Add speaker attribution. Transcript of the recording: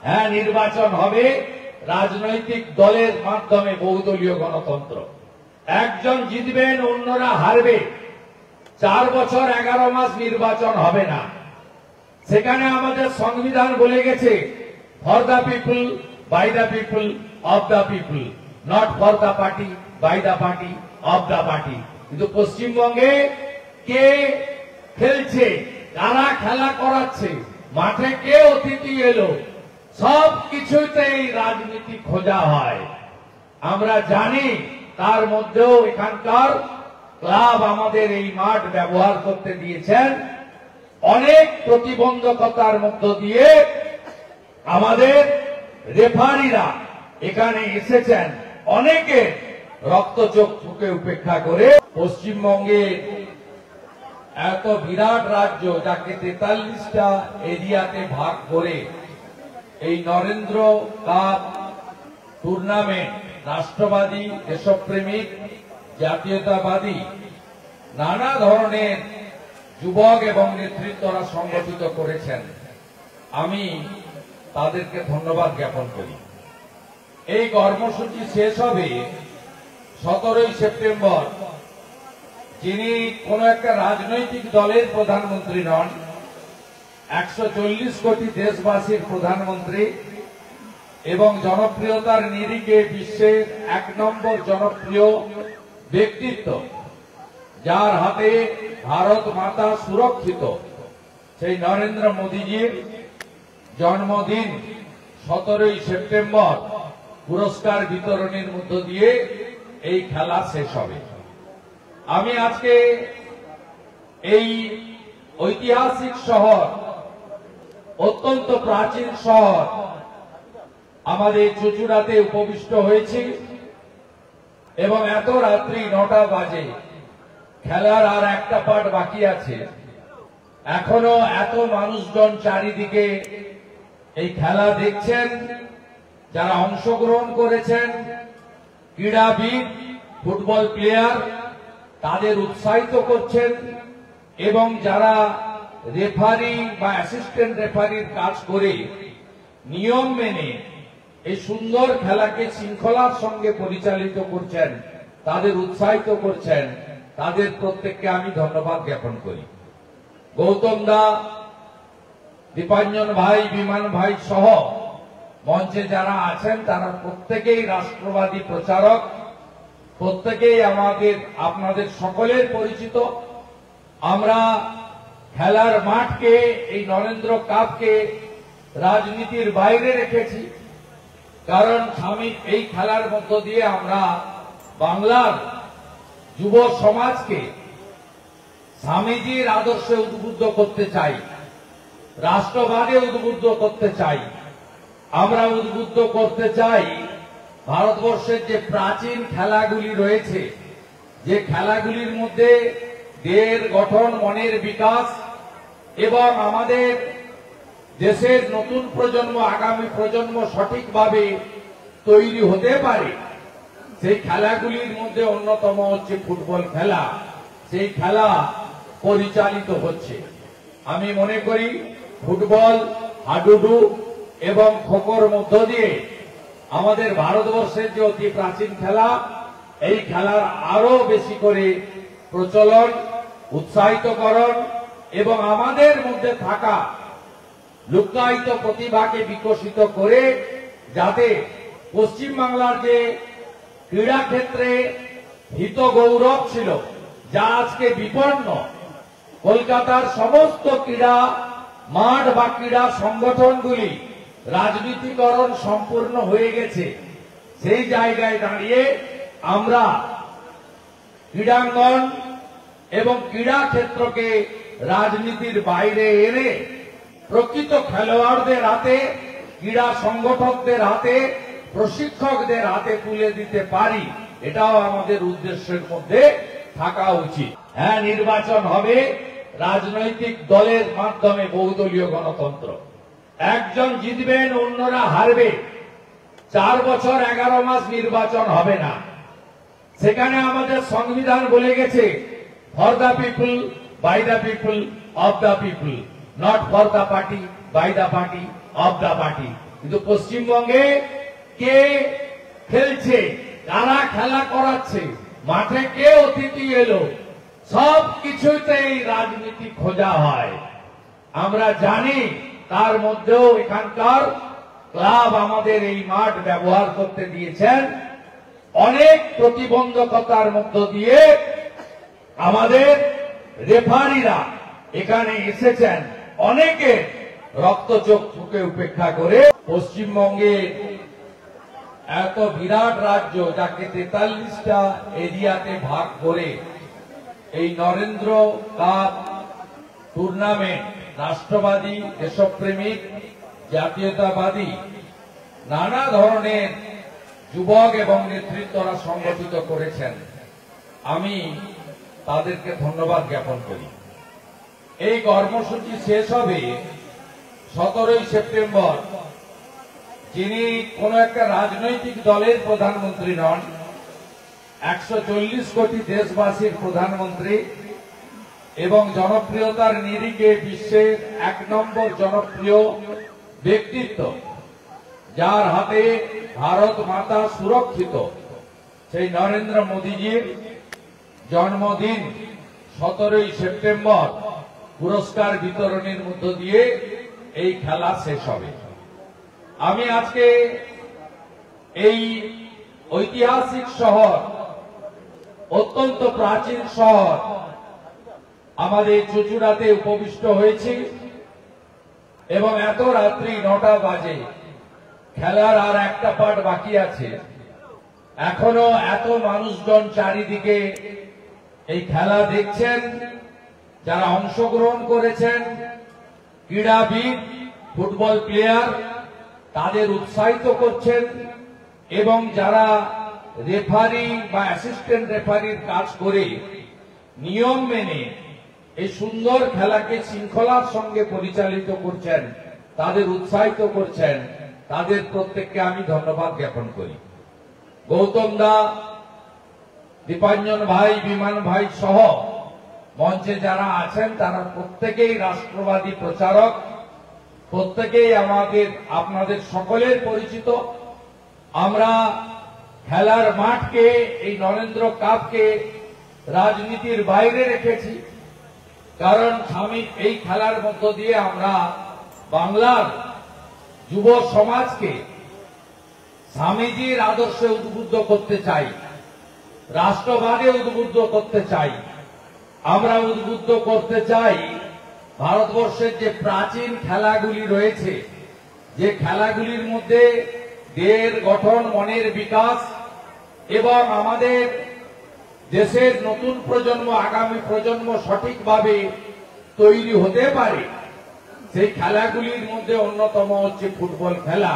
Speaker 1: হ্যাঁ, নির্বাচন হবে রাজনৈতিক দলের মাধ্যমে, বহুদলীয় গণতন্ত্র। একজন জিতবেন, অন্যরা হারবে। 4 বছর 11 মাস নির্বাচন হবে না। সেখানে আমাদের সংবিধান বলে গেছে, for the people, by the people, of the people, not for the party, by the party, of the party. কিন্তু পশ্চিমবঙ্গে কে খেলছে, কারা খেলা করাচ্ছে, মাঠে কে অতিথি এলো, সব কিছুতেই রাজনীতি খোঁজা হয়। আমরা জানি, তার মধ্যেও এখানকার ক্লাব আমাদের এই মাঠ ব্যবহার করতে দিয়েছেন। অনেক প্রতিবন্ধকতার মধ্য দিয়ে আমাদের রেফারিরা এখানে এসেছেন, অনেকে রক্ত চোখ ফুঁকে উপেক্ষা করে। পশ্চিমবঙ্গে এত বিরাট রাজ্য, যাকে 43টা এরিয়াতে ভাগ করে এই নরেন্দ্র কাপ টুর্নামেন্ট রাষ্ট্রবাদী, দেশপ্রেমিক, জাতীয়তাবাদী নানা ধরনের যুবক এবং নেতৃত্বরা সংগঠিত করেছেন। আমি তাদেরকে ধন্যবাদ জ্ঞাপন করি। এই কর্মসূচি শেষ হবে 17ই সেপ্টেম্বর। যিনি কোন একটা রাজনৈতিক দলের প্রধানমন্ত্রী নন, 140 কোটি দেশবাসীর প্রধানমন্ত্রী এবং জনপ্রিয়তার নিরিখে বিশ্বের 1 নম্বর জনপ্রিয় ব্যক্তিত্ব, যার হাতে ভারত মাতা সুরক্ষিত, সেই নরেন্দ্র মোদীজির জন্মদিন 17ই সেপ্টেম্বর পুরস্কার বিতরণের মধ্য দিয়ে এই খেলা শেষ হবে। আমি আজকে এই ঐতিহাসিক শহর, অত্যন্ত প্রাচীন শহর আমাদের চুঁচুড়াতে উপবিষ্ট হয়েছি এবং এত রাত্রি 9টা বাজে, খেলার আর একটা পার্ট বাকি আছে। এখনো এত মানুষজন চারিদিকে এই খেলা দেখছেন, যারা অংশগ্রহণ করেছেন, ক্রীড়াবিদ, ফুটবল প্লেয়ার, তাদের উৎসাহিত করছেন এবং যারা রেফারি বা অ্যাসিস্ট্যান্ট রেফারির কাজ করে নিয়ম মেনে এই সুন্দর খেলাকে শৃঙ্খলার সঙ্গে পরিচালিত করছেন, তাদের উৎসাহিত করছেন, তাদের প্রত্যেককে আমি ধন্যবাদ জ্ঞাপন করি। গৌতম দা, দীপাঞ্জন ভাই, বিমান ভাই সহ মঞ্চে যারা আছেন, তারা প্রত্যেকেই রাষ্ট্রবাদী প্রচারক, প্রত্যেকেই আপনাদের সকলের পরিচিত। আমরা খেলার মাঠকে, এই নরেন্দ্র কাপকে রাজনীতির বাইরে রেখেছি, কারণ এই খেলার মধ্য দিয়ে আমরা বাংলার যুব সমাজকে স্বামীজির আদর্শে উদ্বুদ্ধ করতে চাই, রাষ্ট্রবাদে উদ্বুদ্ধ করতে চাই। আমরা উদ্বুদ্ধ করতে চাই ভারতবর্ষের যে প্রাচীন খেলাগুলি রয়েছে, যে খেলাগুলির মধ্যে দেহের গঠন, মনের বিকাশ এবং আমাদের দেশের নতুন প্রজন্ম, আগামী প্রজন্ম সঠিকভাবে তৈরি হতে পারে, সেই খেলাগুলির মধ্যে অন্যতম হচ্ছে ফুটবল খেলা। সেই খেলা পরিচালিত হচ্ছে। আমি মনে করি ফুটবল, হাডুডু এবং খোখোর মধ্য দিয়ে আমাদের ভারতবর্ষের যে অতি প্রাচীন খেলা, এই খেলার আরো বেশি করে প্রচলন, উৎসাহিতকরণ এবং আমাদের মধ্যে থাকা লুক্কায়িত প্রতিভাকে বিকশিত করে, যাতে পশ্চিমবাংলার যে ক্রীড়া ক্ষেত্রে হিত গৌরব ছিল, যা আজকে বিপন্ন, কলকাতার সমস্ত ক্রীড়া মাঠ বা ক্রীড়া সংগঠনগুলি রাজনীতিকরণ সম্পূর্ণ হয়ে গেছে। সেই জায়গায় দাঁড়িয়ে আমরা ক্রীড়াঙ্গন এবং ক্রীড়া ক্ষেত্রকে রাজনীতির বাইরে এনে প্রকৃত খেলোয়াড়দের হাতে, ক্রীড়া সংগঠকদের হাতে, প্রশিক্ষকদের হাতে তুলে দিতে পারি, এটাও আমাদের উদ্দেশ্যের মধ্যে থাকা উচিত। হ্যাঁ, নির্বাচন হবে রাজনৈতিক দলের মাধ্যমে, বহুদলীয় গণতন্ত্র। একজন জিতবেন, অন্যরা হারবে। 4 বছর 11 মাস নির্বাচন হবে না। সেখানে আমাদের সংবিধান বলে গেছে, for the people, by the people, of the people, not for the party, by the party, of the party. কিন্তু পশ্চিমবঙ্গে কে খেলছে, কারা খেলা করাচ্ছে, মাঠে কে অতিথি এলো, সব কিছুতেই রাজনীতি খোঁজা হয়। আমরা জানি তার মধ্যেও এখানকার ক্লাব আমাদের এই মাঠ ব্যবহার করতে দিয়েছেন। অনেক প্রতিবন্ধকতার মধ্য দিয়ে আমাদের রেফারিরা এখানে এসেছেন, অনেকে রক্তচোখ ফুঁকে উপেক্ষা করে। পশ্চিমবঙ্গে এত বিরাট রাজ্য, যাকে 43টা এরিয়াতে ভাগ করে এই নরেন্দ্র কাপ টুর্নামেন্ট রাষ্ট্রবাদী, দেশপ্রেমিক, জাতীয়তাবাদী নানা ধরনের যুবক এবং নেতৃত্বরা সংগঠিত করেছেন। আমি তাদেরকে ধন্যবাদ জ্ঞাপন করি। এই কর্মসূচি শেষ হবে 17ই সেপ্টেম্বর। যিনি কোন একটা রাজনৈতিক দলের প্রধানমন্ত্রী নন, 140 কোটি দেশবাসীর প্রধানমন্ত্রী এবং জনপ্রিয়তার নিরিখে বিশ্বের 1 নম্বর জনপ্রিয় ব্যক্তিত্ব, যার হাতে ভারত মাতা সুরক্ষিত, সেই নরেন্দ্র মোদীজির জন্মদিন 17ই সেপ্টেম্বর পুরস্কার বিতরণের মধ্য দিয়ে এই খেলা শেষ হবে। আমি আজকে এই ঐতিহাসিক শহর, অত্যন্ত প্রাচীন শহর আমাদের চুঁচুড়াতে উপবিষ্ট হয়েছি এবং এত রাত্রি 9টা বাজে, খেলার আর একটা পার্ট বাকি আছে। এখনো এত মানুষজন চারিদিকে এই খেলা দেখছেন, যারা অংশগ্রহণ করেছেন, ক্রীড়াবিদ, ফুটবল প্লেয়ার, তাদের উৎসাহিত করছেন এবং যারা রেফারি বা অ্যাসিস্ট্যান্ট রেফারির কাজ করে নিয়ম মেনে এই সুন্দর খেলাকে শৃঙ্খলার সঙ্গে পরিচালিত করছেন, তাদের উৎসাহিত করছেন, তাদের প্রত্যেককে আমি ধন্যবাদ জ্ঞাপন করি। গৌতম দা, দীপাঞ্জন ভাই, বিমান ভাই সহ মঞ্চে যারা আছেন তারা প্রত্যেকেই রাষ্ট্রবাদী প্রচারক, প্রত্যেকেই আপনাদের সকলের পরিচিত। আমরা খেলার মাঠকে, এই নরেন্দ্র কাপকে রাজনীতির বাইরে রেখেছি, কারণ এই খেলার মধ্য দিয়ে আমরা বাংলার যুব সমাজকে স্বামীজির আদর্শে উদ্বুদ্ধ করতে চাই, রাষ্ট্রবাদে উদ্বুদ্ধ করতে চাই। আমরা উদ্বুদ্ধ করতে চাই ভারতবর্ষের যে প্রাচীন খেলাগুলি রয়েছে, যে খেলাগুলির মধ্যে দেহের গঠন, মনের বিকাশ এবং আমাদের দেশের নতুন প্রজন্ম, আগামী প্রজন্ম সঠিকভাবে তৈরি হতে পারে, সেই খেলাগুলির মধ্যে অন্যতম হচ্ছে ফুটবল খেলা।